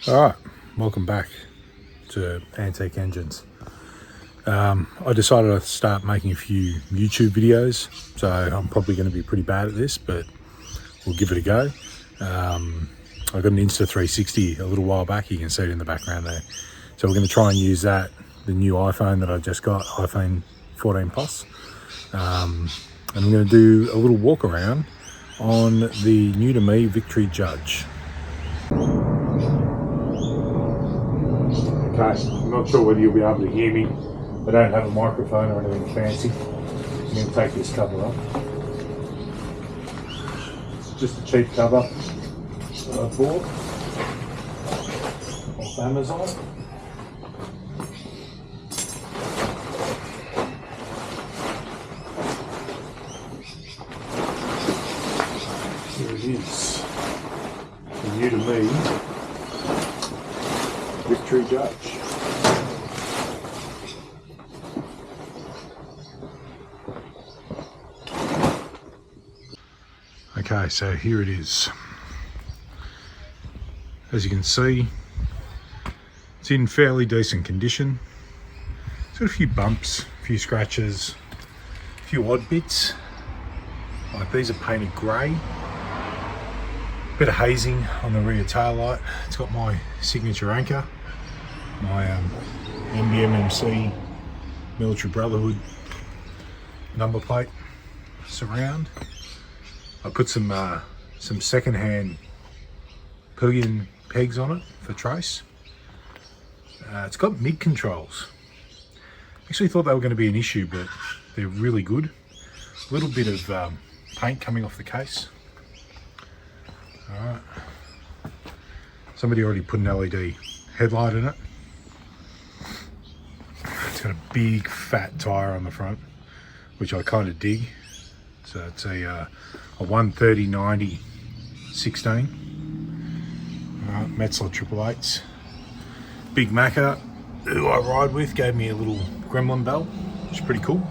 Alright, welcome back to Antique Engines. I decided to start making a few YouTube videos, so I'm probably going to be pretty bad at this, but we'll give it a go. I got an Insta360 a little while back, you can see it in the background there. So we're going to try and use that, the new iPhone that I just got, iPhone 14 Plus. And I'm going to do a little walk around on the new to me Victory Judge. Okay, I'm not sure whether you'll be able to hear me. I don't have a microphone or anything fancy. I'm going to take this cover off. It's just a cheap cover that I bought off Amazon. Here it is. The new to me Victory Judge. Okay, so here it is. As you can see, it's in fairly decent condition. It's got a few bumps, a few scratches, a few odd bits. Like these are painted grey. Bit of hazing on the rear tail light. It's got my signature anchor, my MBMMC Military Brotherhood number plate surround. I put some second-hand pillion pegs on it for trace. It's got mid controls. Actually thought they were going to be an issue, but they're really good. A little bit of paint coming off the case. Alright. Somebody already put an LED headlight in it. It's got a big fat tyre on the front, which I kind of dig. So it's a 130/90 16. Metzler 888s. Big Macca, who I ride with, gave me a little gremlin bell, which is pretty cool.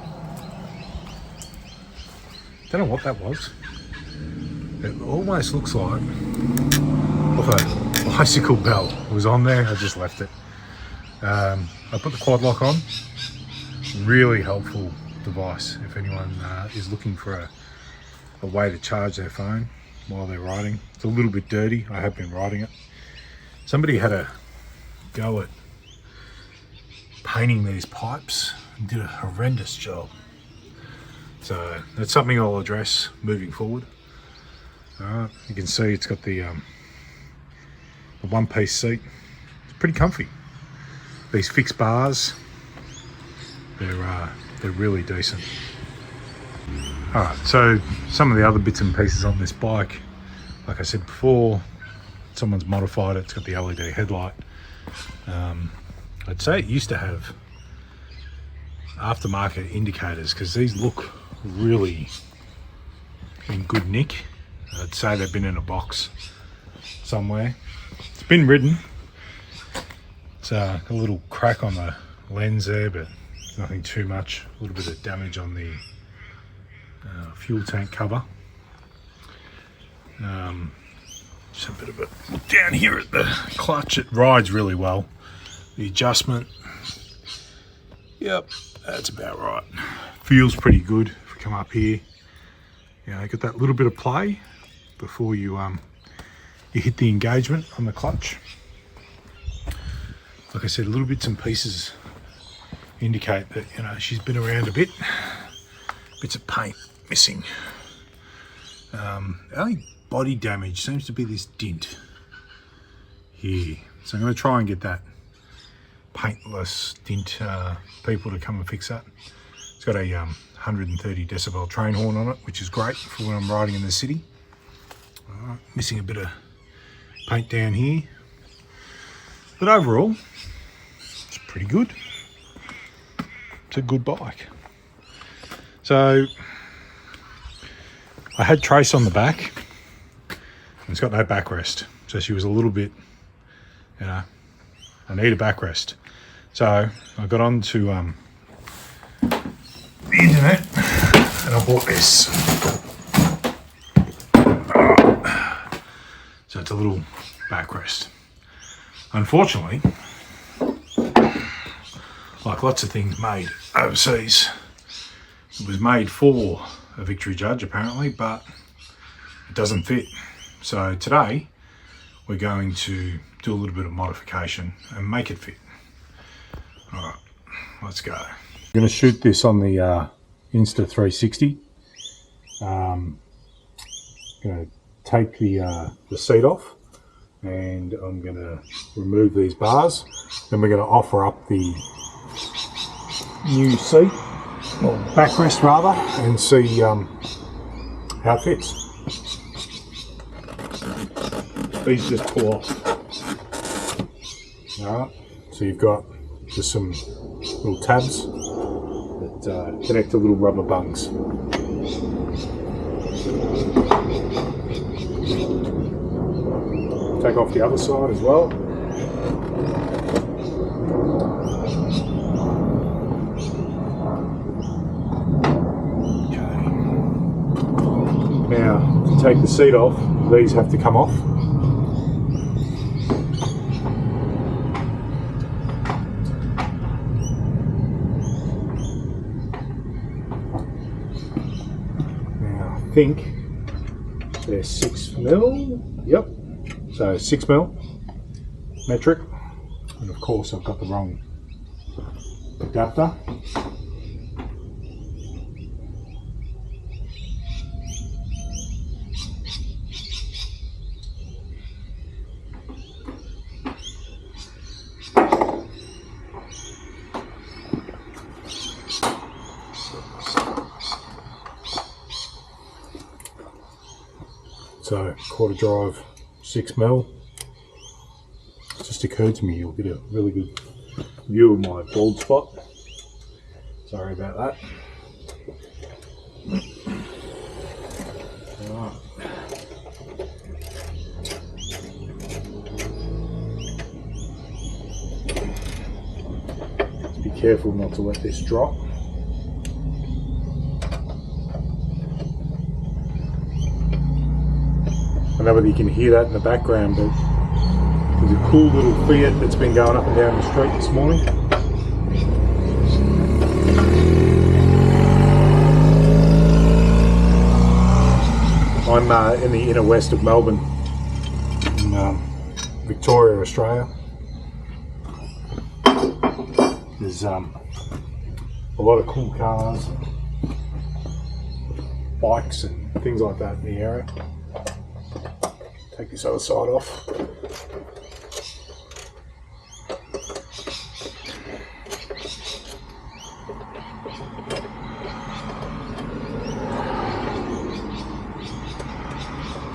Don't know what that was. It almost looks like a bicycle bell. It was on there, I just left it. I put the quad lock on. Really helpful device if anyone is looking for a way to charge their phone while they're riding. It's a little bit dirty, I have been riding it. Somebody had a go at painting these pipes and did a horrendous job. So that's something I'll address moving forward. You can see it's got the one-piece seat. It's pretty comfy. These fixed bars, they're really decent. Alright, so some of the other bits and pieces on this bike, like I said before, someone's modified it. It's got the LED headlight. I'd say it used to have aftermarket indicators because these look really in good nick. I'd say they've been in a box somewhere. It's been ridden. It's a little crack on the lens there, but nothing too much. A little bit of damage on the fuel tank cover. Just a bit of it down here at the clutch. It rides really well. The adjustment, yep, that's about right. Feels pretty good. If we come up here, you know, get that little bit of play before you hit the engagement on the clutch. Like I said, little bits and pieces indicate that, you know, she's been around a bit. Bits of paint missing. Only body damage seems to be this dint here. So I'm going to try and get that paintless dint people to come and fix that. It's got a 130 decibel train horn on it, which is great for when I'm riding in the city. Missing a bit of paint down here, but overall it's pretty good. It's a good bike. So I had Trace on the back, and it's got no backrest, so she was a little bit, you know, I need a backrest. So I got on to the internet and I bought this. So it's a little backrest. Unfortunately, like lots of things made overseas, it was made for a Victory Judge apparently, but it doesn't fit. So today we're going to do a little bit of modification and make it fit. All right, let's go. I'm going to shoot this on the Insta360. Going to take the seat off, and I'm going to remove these bars. Then we're going to offer up the new seat, or backrest rather, and see how it fits. These just pull off. Alright, so you've got just some little tabs that connect to little rubber bungs. Take off the other side as well. Okay. Now, to take the seat off, these have to come off. Now, I think they're 6mm. Yep. So 6mm metric, and of course I've got the wrong adapter. So quarter drive 6mm. It just occurred to me you'll get a really good view of my bald spot. Sorry about that. Alright. Just be careful not to let this drop. I don't know whether you can hear that in the background, but there's a cool little Fiat that's been going up and down the street this morning. I'm in the inner west of Melbourne, in Victoria, Australia. There's a lot of cool cars, bikes and things like that in the area. Take this other side off.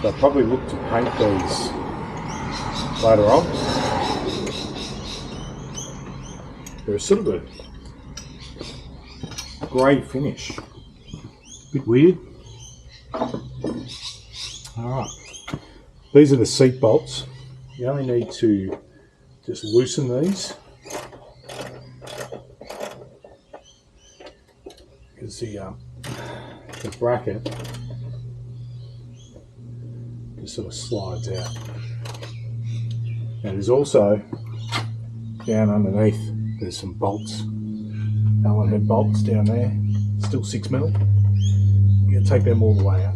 So I'll probably look to paint these later on. They're sort of a grey finish. Bit weird. Alright. These are the seat bolts. You only need to just loosen these. You can see the bracket just sort of slides out. Now there's also, down underneath, there's some bolts, Allen head bolts down there, still 6mm. You're going to take them all the way out.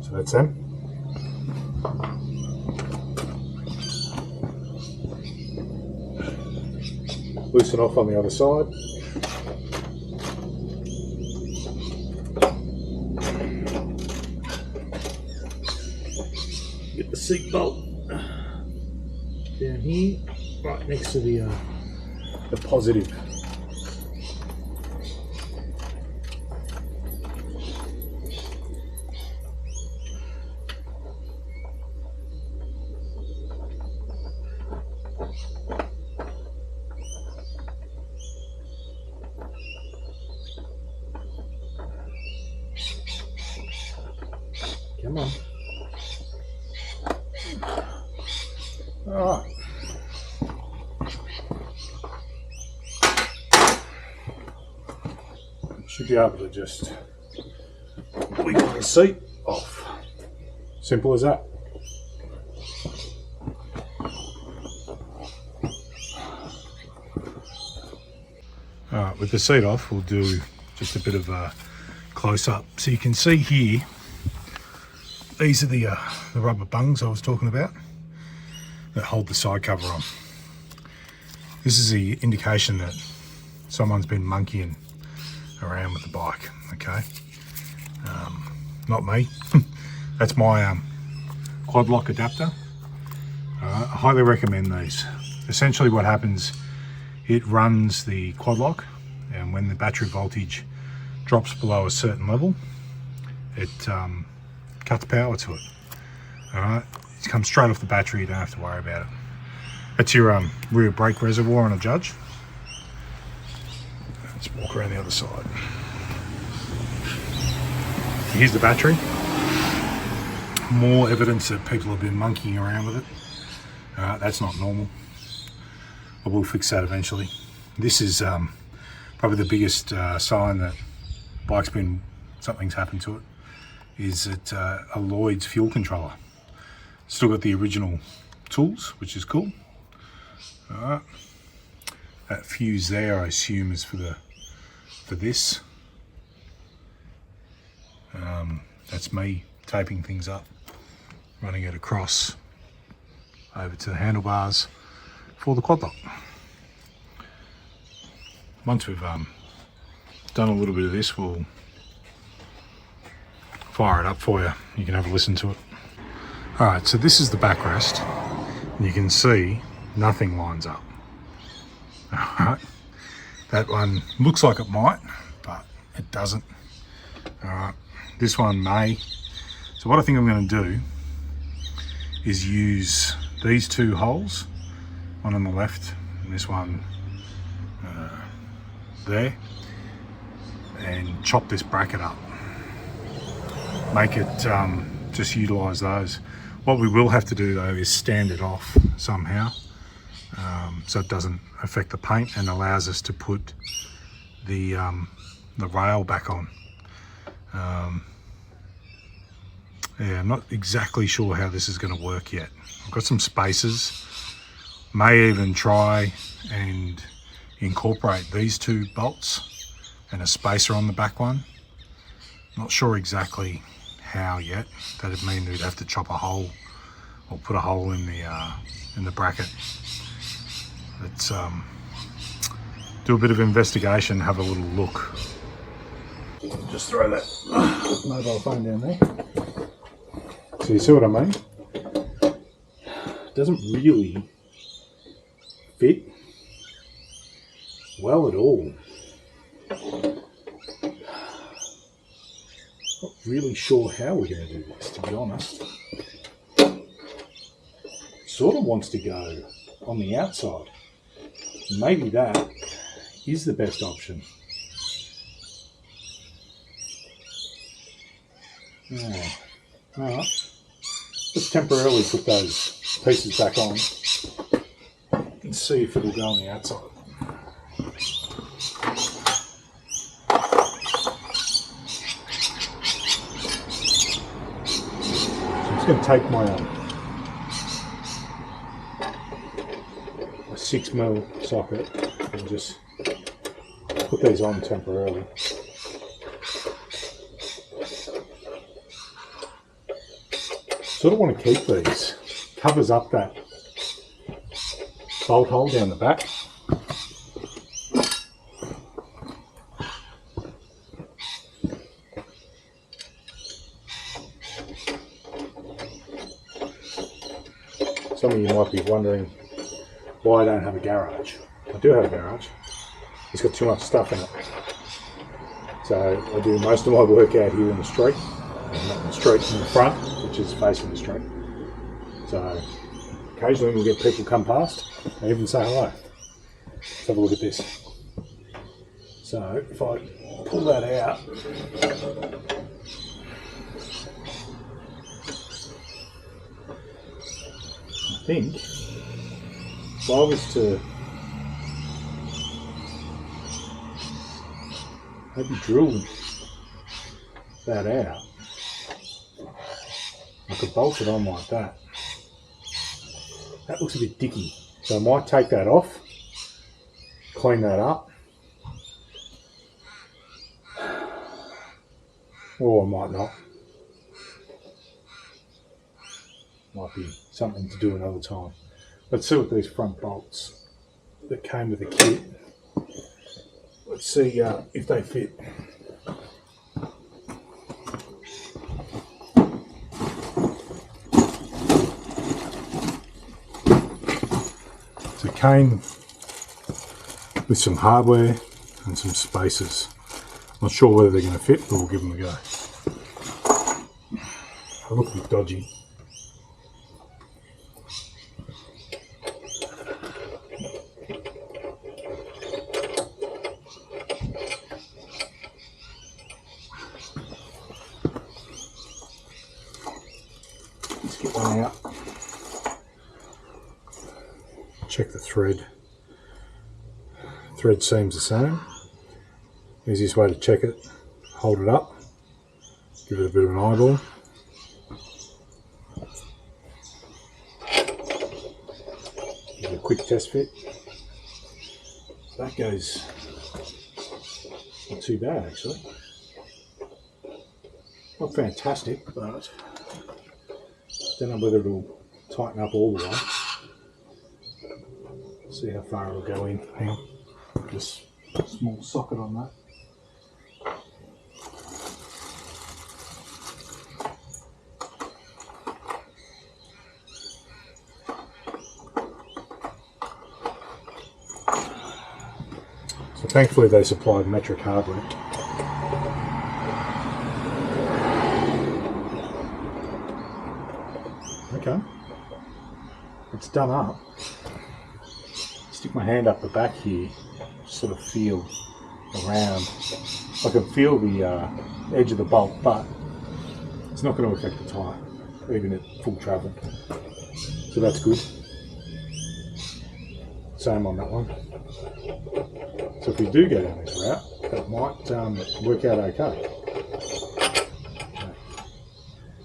So that's them. Loosen off on the other side. Get the seat bolt down here, right next to the positive. Come on. Alright. Should be able to just wiggle the seat off. Simple as that. Alright, with the seat off, we'll do just a bit of a close-up. So you can see here, these are the rubber bungs I was talking about that hold the side cover on. This is the indication that someone's been monkeying around with the bike, okay? Not me. That's my quad lock adapter. I highly recommend these. Essentially what happens, it runs the quad lock, and when the battery voltage drops below a certain level, it cuts power to it. Alright, it comes straight off the battery, you don't have to worry about it. That's your rear brake reservoir on a Judge. Let's walk around the other side. Here's the battery. More evidence that people have been monkeying around with it. That's not normal. I will fix that eventually. This is probably the biggest sign that something's happened to it, is it a Lloyd's fuel controller. Still got the original tools, which is cool. Alright. That fuse there, I assume, is for this. That's me taping things up, running it across over to the handlebars for the quad lock. Once we've done a little bit of this, we'll fire it up for you. You can have a listen to it. Alright, so this is the backrest, and you can see nothing lines up. Alright, that one looks like it might, but it doesn't. Alright, this one may. So what I think I'm going to do is use these two holes, one on the left and this one there, and chop this bracket up. Make it just utilise those. What we will have to do though is stand it off somehow, so it doesn't affect the paint and allows us to put the rail back on. Yeah, I'm not exactly sure how this is going to work yet. I've got some spacers. May even try and incorporate these two bolts and a spacer on the back one. Not sure exactly how yet. That'd mean we'd have to chop a hole or put a hole in the bracket. Let's do a bit of investigation, have a little look. Just throw that mobile phone down there. So you see what I mean? It doesn't really fit well at all. Not really sure how we're going to do this, to be honest. Sort of wants to go on the outside. Maybe that is the best option. Oh, alright. Let's temporarily put those pieces back on and see if it'll go on the outside. So I'm just going to take my 6mm socket and just put these on temporarily. Sort of want to keep these. Covers up that bolt hole down the back. Some of you might be wondering why I don't have a garage. I do have a garage. It's got too much stuff in it. So I do most of my work out here in the street. Not in the street, in the front, which is facing the street. So occasionally we'll get people come past and even say hello. Let's have a look at this. So if I pull that out, I think if I was to maybe drill that out, I could bolt it on like that. That looks a bit dicky, so I might take that off, clean that up, or I might not. Might be something to do another time. Let's see what these front bolts that came with the kit, let's see if they fit. So it came with some hardware and some spacers. Not sure whether they're going to fit, but we'll give them a go. They look a bit dodgy. Let's get one out. Check the thread. Thread seems the same. Easiest way to check it, hold it up, give it a bit of an eyeball. Give it a quick test fit. That goes not too bad actually. Not fantastic, but don't know whether it'll tighten up all the way. See how far it'll go in. Hang on, just a small socket on that. So thankfully they supplied metric hardware. Okay, it's done up. Stick my hand up the back here, sort of feel around. I can feel the edge of the bolt, but it's not going to affect the tyre, even at full travel. So that's good. Same on that one. So if we do go down this route, that might work out okay.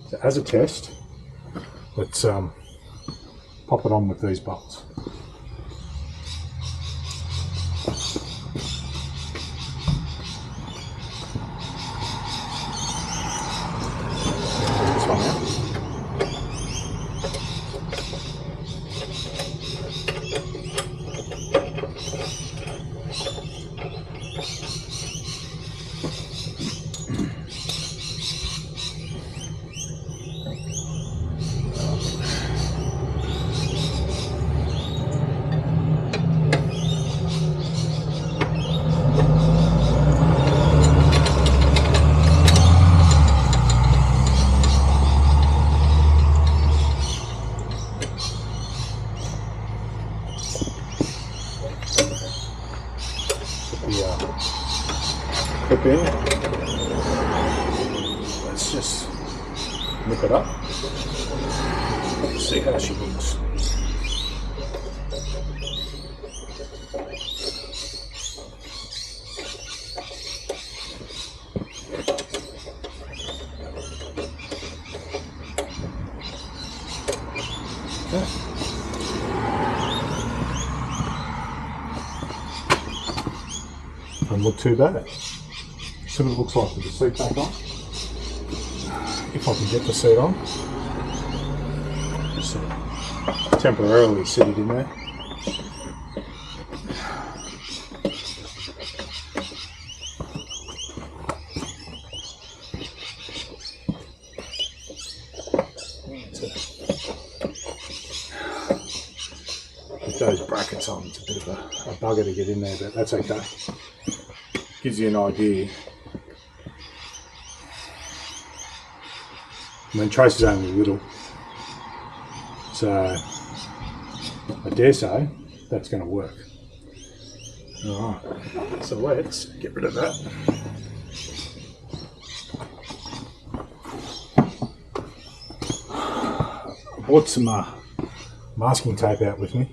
So as a test, let's pop it on with these bolts. Clip in. Let's just nip it up. See how she looks. Okay. Doesn't look too bad. See what it looks like with the seat back on. If I can get the seat on. Just temporarily sit it in there. With those brackets on, it's a bit of a bugger to get in there, but that's okay. Gives you an idea. I mean, trace is only little, so I dare say that's going to work. Alright, so let's get rid of that. I brought some masking tape out with me.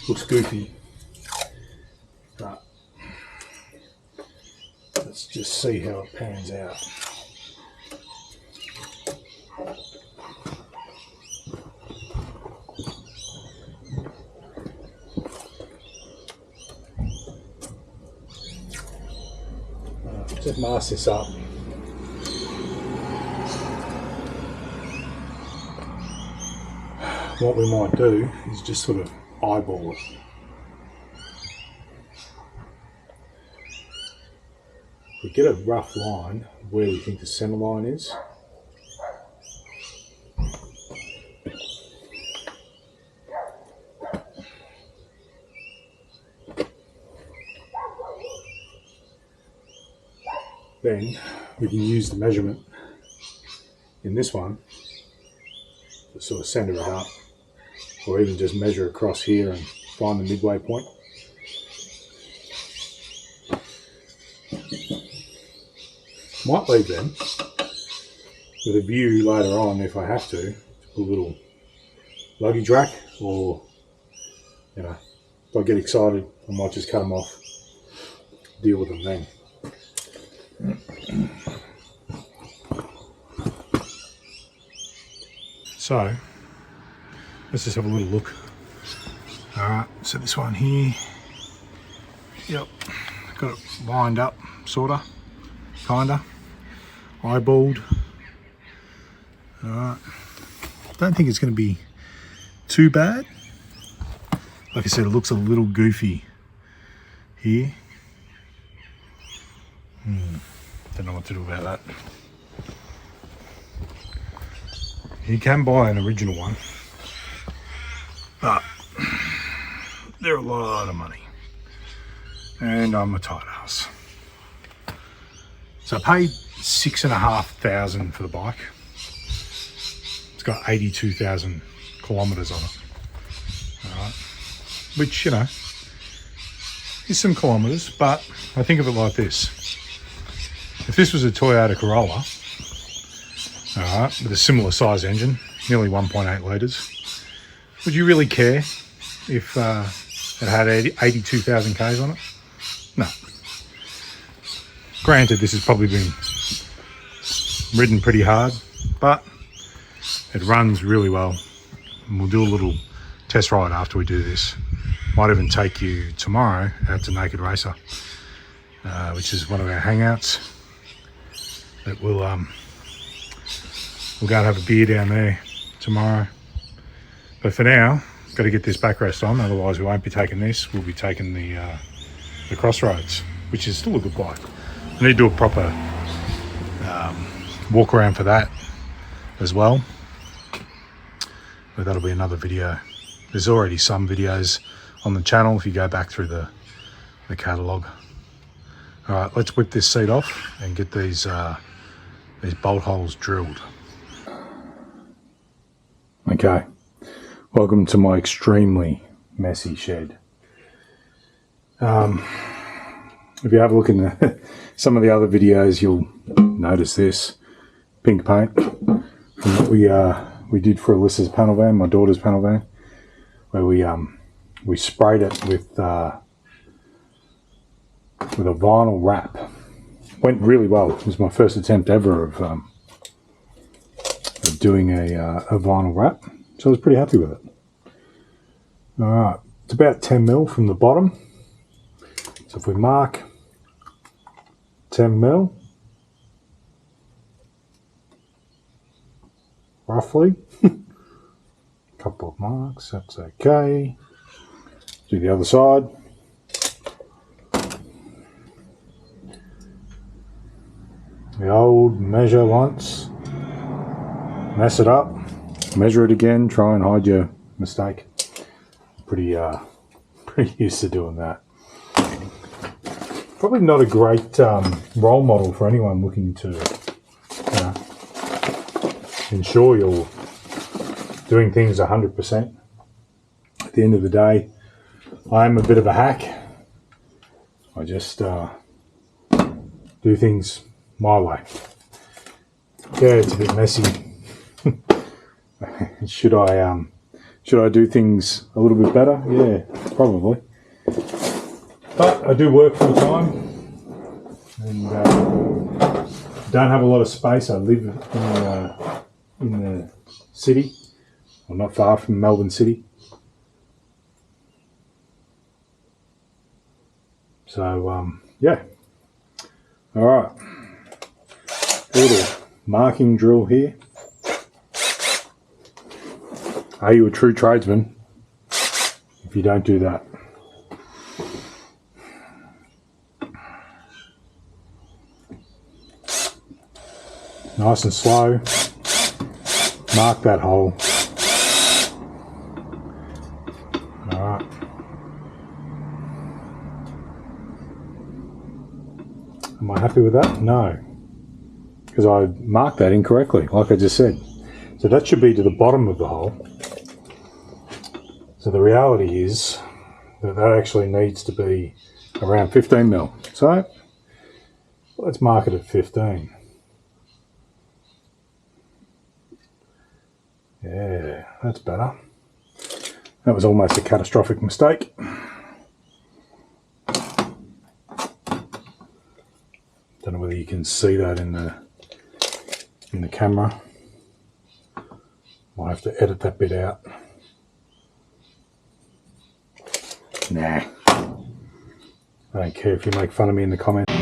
Looks goofy, but let's just see how it pans out. Just mask this up. What we might do is just sort of eyeball it. If we get a rough line of where we think the centre line is, then we can use the measurement in this one to sort of centre it up, or even just measure across here and find the midway point. Might leave them with a view later on, if I have to put a little luggage rack, or if I get excited I might just cut them off, deal with them then. So let's just have a little look. Alright, so this one here, yep, got it lined up, sorta, kinda, eyeballed. Alright, don't think it's going to be too bad. Like I said, it looks a little goofy here. Don't know what to do about that. You can buy an original one, but they're a lot of money, and I'm a tight ass. So I paid $6,500 for the bike. It's got 82,000 kilometers on it. All right, which is some kilometers, but I think of it like this. If this was a Toyota Corolla, all right, with a similar size engine, nearly 1.8 litres, would you really care if it had 82,000 Ks on it? No. Granted, this has probably been ridden pretty hard, but it runs really well. And we'll do a little test ride after we do this. Might even take you tomorrow out to Naked Racer, which is one of our hangouts. That we'll go and have a beer down there tomorrow. But for now, got to get this backrest on, otherwise we won't be taking this. We'll be taking the Crossroads, which is still a good bike. I need to do a proper walk around for that as well. But that'll be another video. There's already some videos on the channel if you go back through the catalogue. All right, let's whip this seat off and get these bolt holes drilled. Okay, welcome to my extremely messy shed. If you have a look in some of the other videos, you'll notice this pink paint from what we did for Alyssa's panel van, my daughter's panel van, where we sprayed it with a vinyl wrap. Went really well. It was my first attempt ever of doing a vinyl wrap, so I was pretty happy with it. All right, it's about 10 mil from the bottom. So if we mark 10 mil, roughly, a couple of marks, that's okay. Do the other side. The old measure once, mess it up, measure it again, try and hide your mistake. Pretty used to doing that. Probably not a great role model for anyone looking to ensure you're doing things 100%. At the end of the day, I am a bit of a hack. I just do things my way. Yeah, it's a bit messy. Should I Should I do things a little bit better? Yeah, probably. But I do work full time and don't have a lot of space. I live in the city, or not far from Melbourne City. So yeah. All right. A little marking drill here. Are you a true tradesman if you don't do that? Nice and slow. Mark that hole. Alright. Am I happy with that? No. Because I marked that incorrectly, like I just said. So that should be to the bottom of the hole. So the reality is that that actually needs to be around 15 mil. So let's mark it at 15. Yeah, that's better. That was almost a catastrophic mistake. Don't know whether you can see that in the camera. Might have to edit that bit out. Nah. I don't care if you make fun of me in the comments.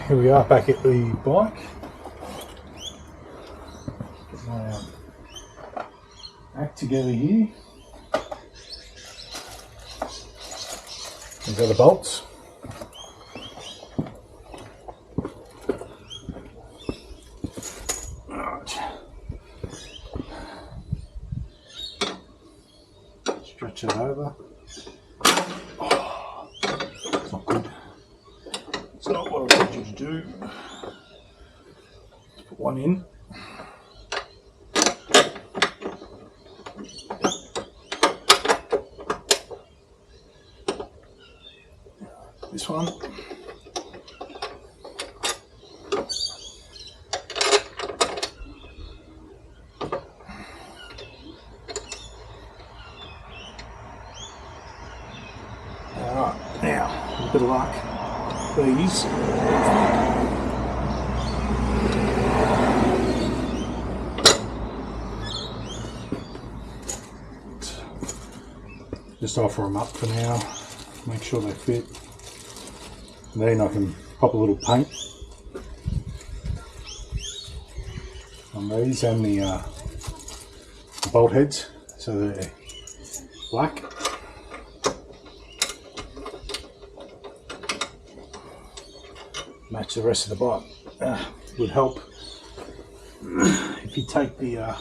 Here we are back at the bike. Get my act together here. These are the bolts. Right. Stretch it over. Oh, it's not good. It's not what I wanted you to do. Let's put one in. This one. Alright, now, a bit of luck. These. Just offer them up for now, make sure they fit. And then I can pop a little paint on these and the bolt heads so they're black. Match the rest of the bike. Would help if you take the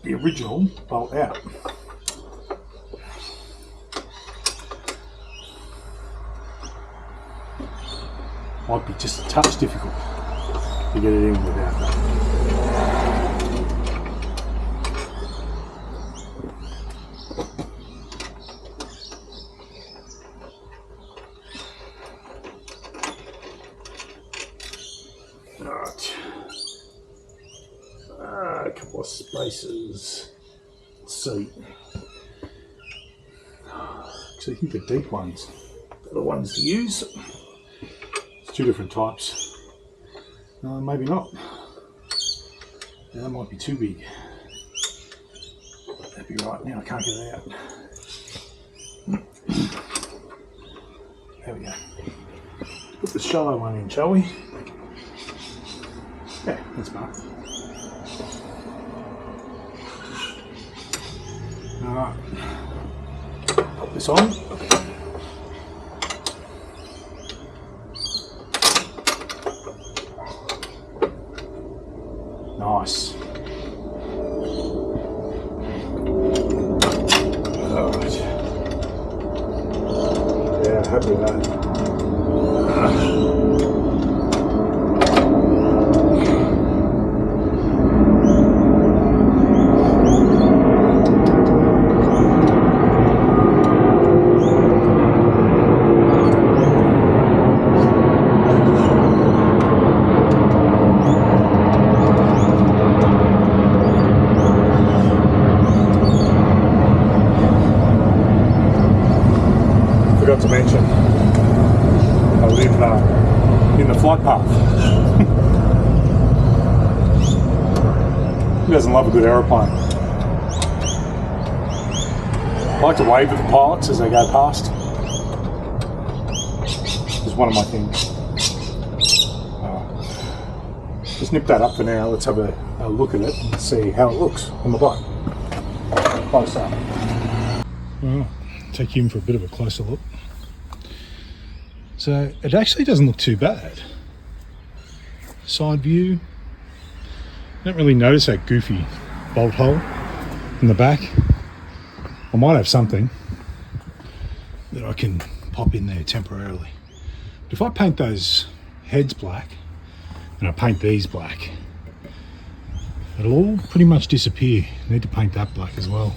original bolt out. Might be just a touch difficult to get it in without that. Right. A couple of spaces. Let's see. Actually, I think the deep ones are the ones to use. It's two different types. Maybe not. That might be too big. That'd be right. Now I can't get it out. There we go. Put the shallow one in, shall we? Yeah, that's smart. Alright. Pop this on. Nice. Alright. Yeah, happy with that. Forgot to mention, I live in the flight path. Who doesn't love a good aeroplane? I like to wave at the pilots as they go past. It's one of my things. Just nip that up for now. Let's have a look at it and see how it looks on the bike. Close up. Well, take you in for a bit of a closer look. So it actually doesn't look too bad. Side view. Don't really notice that goofy bolt hole in the back. I might have something that I can pop in there temporarily. But if I paint those heads black and I paint these black, it'll all pretty much disappear. I need to paint that black as well,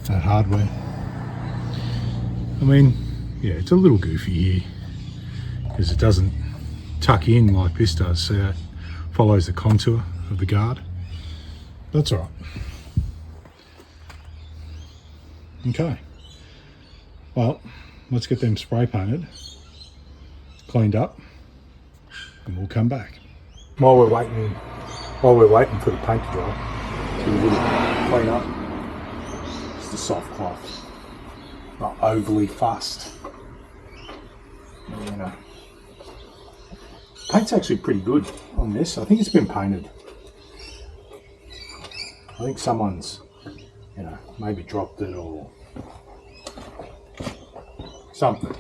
that hardware. I mean, yeah, it's a little goofy here because it doesn't tuck in like this does, so it follows the contour of the guard. That's all right. Okay, well, let's get them spray painted, cleaned up, and we'll come back. While we're waiting for the paint to dry, do a little clean up. Just a soft cloth, not overly fussed. You know, paint's actually pretty good on this. I think it's been painted. I think someone's, you know, maybe dropped it or something.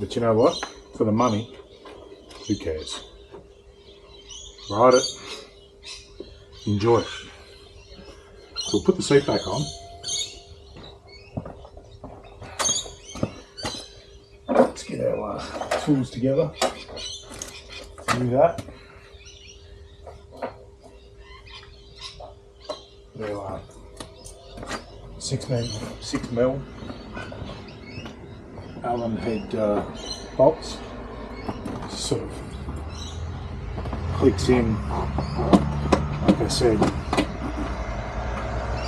But you know what? For the money, who cares? Ride it, enjoy it. So we'll put the seat back on. Let's get our tools together. Do that. There are 6mm Allen head bolts. Just sort of clicks in. Like I said,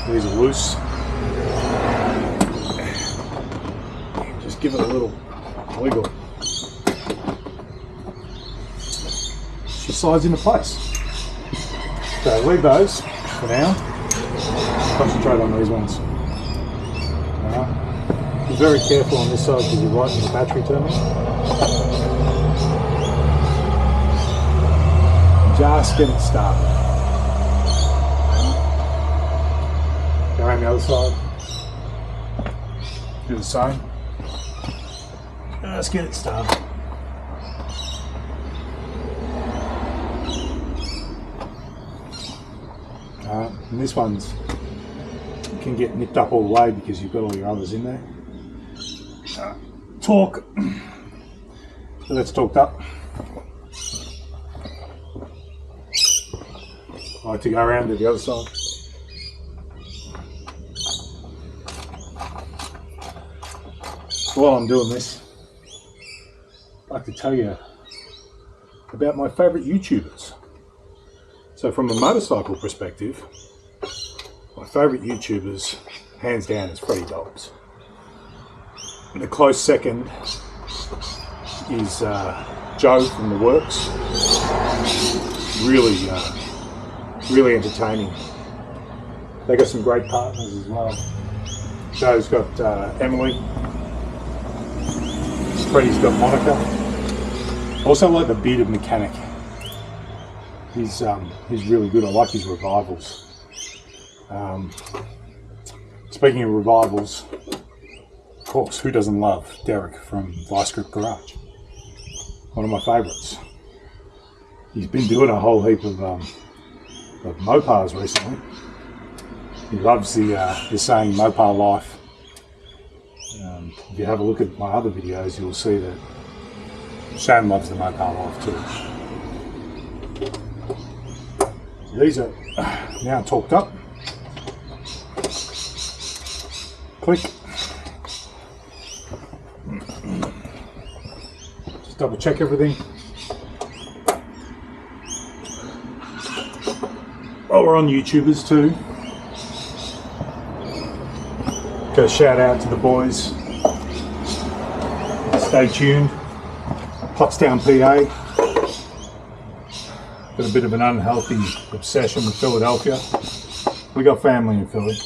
these are loose. Just give it a little wiggle. She slides into place. So leave those for now. concentrate on these ones. Be very careful on this side because you're right in the battery terminal. Just get it started. Go around the other side. Do the same. Just get it started. And this one's can get nipped up all the way because you've got all your others in there. Torque. So that's torqued up. I like to go around to the other side. While I'm doing this, I'd like to tell you about my favourite YouTubers. So from a motorcycle perspective, my favourite YouTubers, hands down, is Freddie Dobbs. And a close second is Joe from The Works. Really entertaining. They got some great partners as well. Joe's got Emily. Freddie's got Monica. Also like the Bearded Mechanic. He's really good. I like his revivals. Speaking of revivals, of course, who doesn't love Derek from Vice Grip Garage? One of my favourites. He's been doing a whole heap of Mopars recently. He loves the saying Mopar life. If you have a look at my other videos, you'll see that Shane loves the Mopar life too. So these are now torqued up. Click. Just double check everything. While we're on YouTubers too, got a shout out to the boys. Stay tuned. Pottstown, PA. Got a bit of an unhealthy obsession with Philadelphia. We got family in Philly.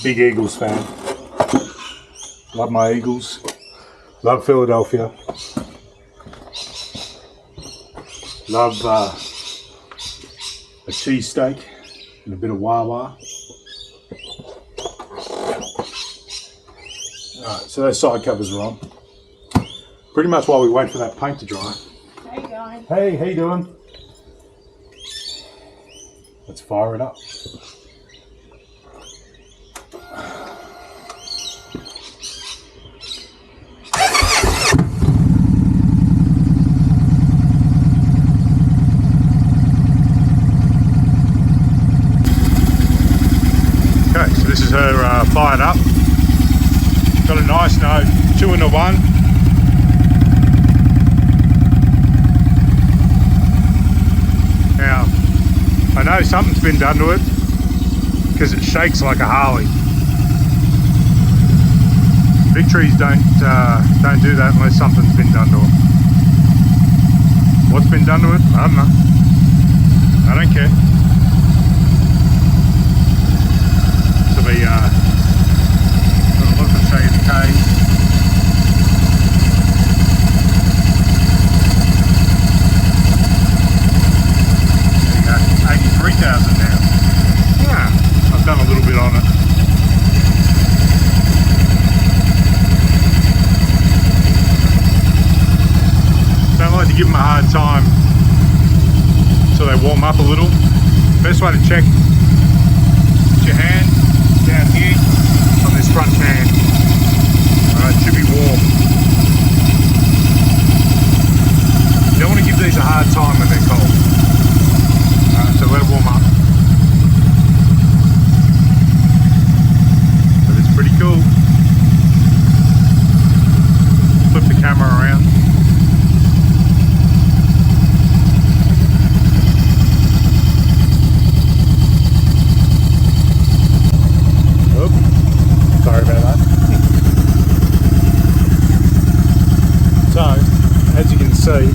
Big Eagles fan. Love my Eagles. Love Philadelphia. Love a cheesesteak and a bit of Wawa. Alright, so those side covers are on. Pretty much while we wait for that paint to dry. How you going? Hey, how you doing? Let's fire it up. Okay, so this is her fired up. Got a nice note, 2 into 1. Now, I know something's been done to it because it shakes like a Harley. Victories don't do that unless something's been done to them. What's been done to it? I don't know. I don't care. So the look and show you the cage. There you go, 83,000 now. Yeah, I've done a little bit on it. Don't like to give them a hard time so they warm up a little. Best way to check, put your hand down here on this front fan. Alright, it should be warm. You don't want to give these a hard time when they're cold. Alright, so let it warm up. But it's pretty cool. Flip the camera around. Sorry about that. So, as you can see,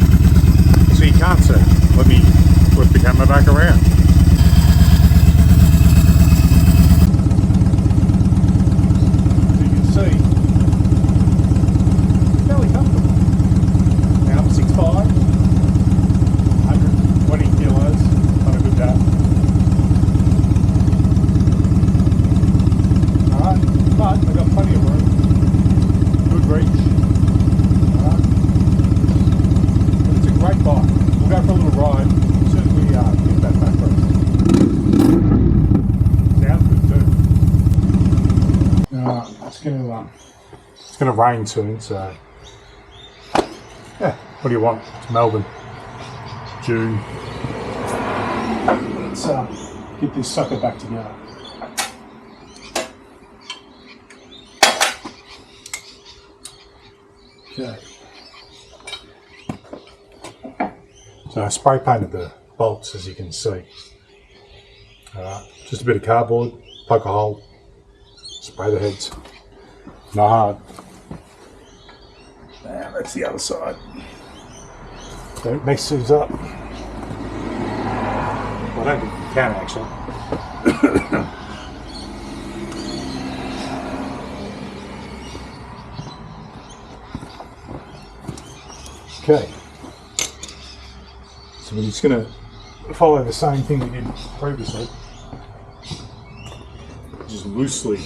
so you can't see, let me It's gonna rain soon, so yeah. What do you want? It's Melbourne, June. Let's get this sucker back together. Okay. So I spray painted the bolts, as you can see. Just a bit of cardboard, poke a hole, spray the heads. Not hard. Now that's the other side. Don't mix these up. Well, I don't think you can actually. Okay. So we're just going to follow the same thing we did previously. Just loosely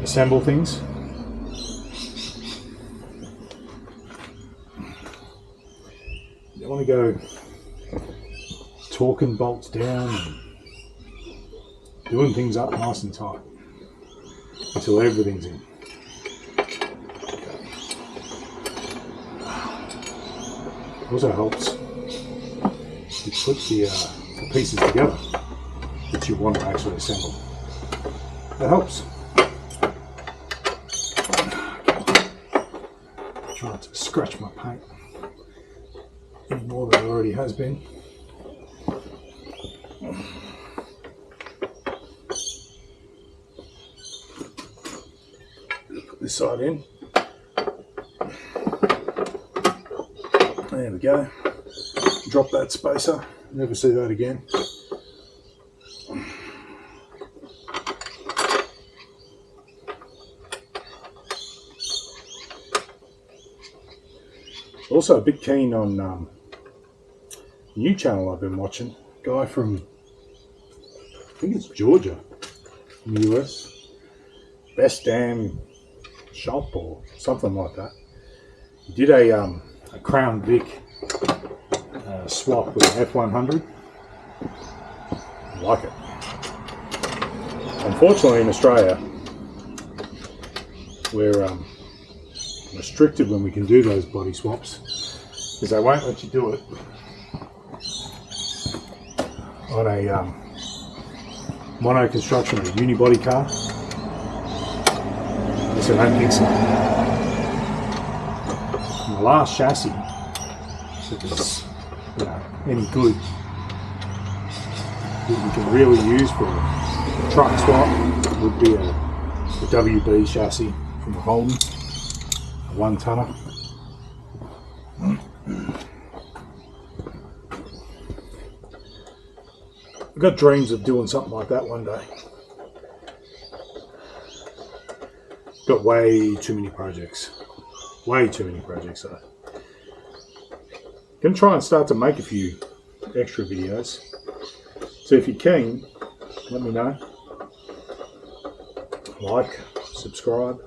assemble things. You don't want to go torquing bolts down and doing things up nice and tight until everything's in. It also helps to put the pieces together that you want to actually assemble. That helps. Try not to scratch my paint any more than it already has been. Put this side in. There we go. Drop that spacer. Never see that again. Also a bit keen on a new channel I've been watching. Guy from, I think it's Georgia, in the US. Best Damn Shop or something like that. He did a Crown Vic swap with an F100. I like it. Unfortunately in Australia, we're restricted when we can do those body swaps because they won't let you do it on a mono construction or a unibody car. So I don't think so. And the last chassis that was any good that we can really use for a truck swap would be a WB chassis from the Holden, a 1-tonner. I've got dreams of doing something like that one day. Got way too many projects. Way too many projects though. Gonna try and start to make a few extra videos. So if you're keen, let me know. Like, subscribe,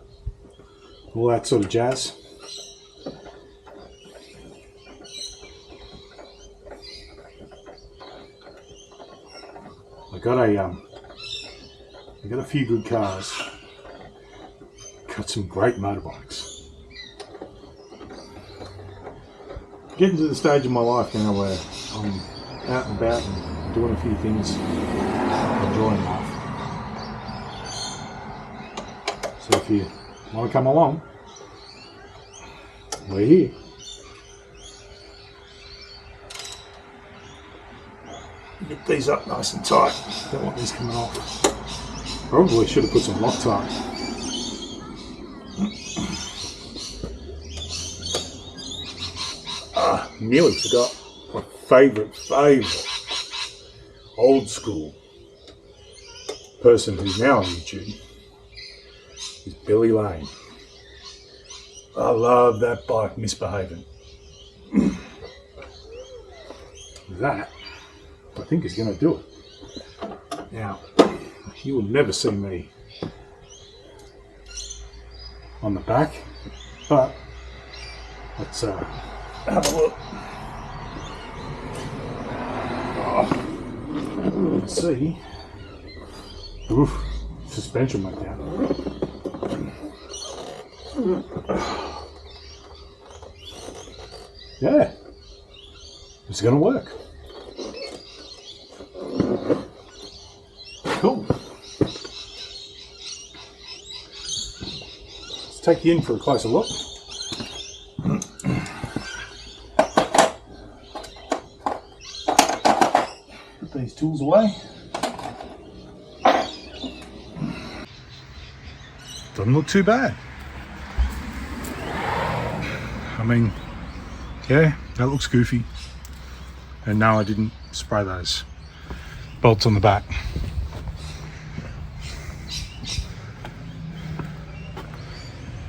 all that sort of jazz. I got a few good cars. Got some great motorbikes. Getting to the stage of my life now where I'm out and about and doing a few things, enjoying life. So if you want to come along, we're here. Get these up nice and tight. Don't want these coming off. Probably should have put some Loctite. Nearly forgot my favourite old school person who's now on YouTube is Billy Lane. I love that bike misbehaving. That, I think, is going to do it. Now, you will never see me on the back, but let's have a look. Let's see. Oof, suspension went down. Yeah, it's gonna work. Cool. Let's take you in for a closer look. Put these tools away. Doesn't look too bad. I mean, yeah, that looks goofy. And no, I didn't spray those bolts on the back.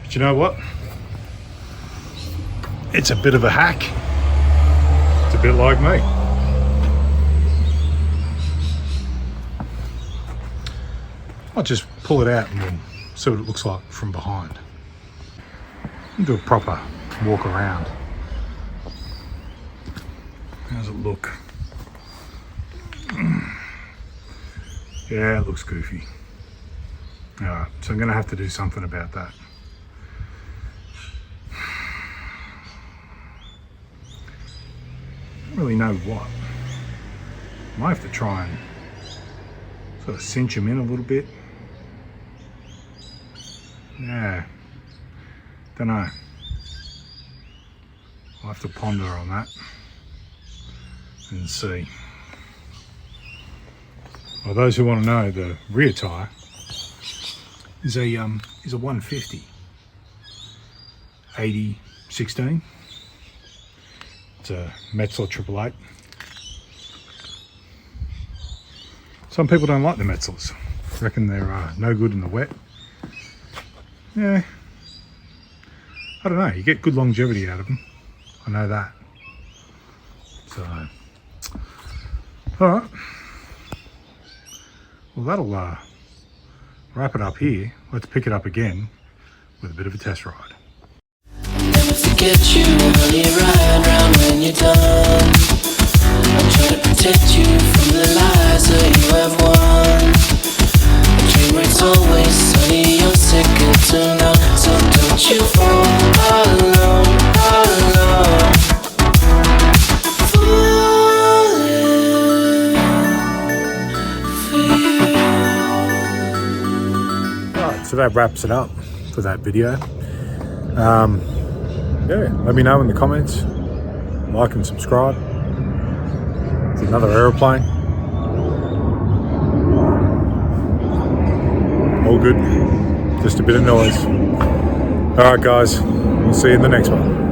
But you know what? It's a bit of a hack. It's a bit like me. I'll just pull it out and we'll see what it looks like from behind. And do a proper walk around. How's it look? Yeah, it looks goofy. Alright, so I'm going to have to do something about that. I don't really know what. I might have to try and sort of cinch them in a little bit. Yeah, don't know. I'll have to ponder on that and see. Well, those who want to know, the rear tyre is a 150 80/16. It's a Metzler 888. Some people don't like the Metzlers. Reckon they're no good in the wet. Yeah, I don't know. You get good longevity out of them. I know that. So, all right. Well, that'll wrap it up here. Let's pick it up again with a bit of a test ride. Never forget you, honey, ride round when you're done. I'm trying to protect you from the lies that you have won. The train wreck's always sunny, you're second to none. So don't you fall alone, alone. So that wraps it up for that video. Yeah, let me know in the comments. Like and subscribe. It's another aeroplane. All good. Just a bit of noise. Alright guys, we'll see you in the next one.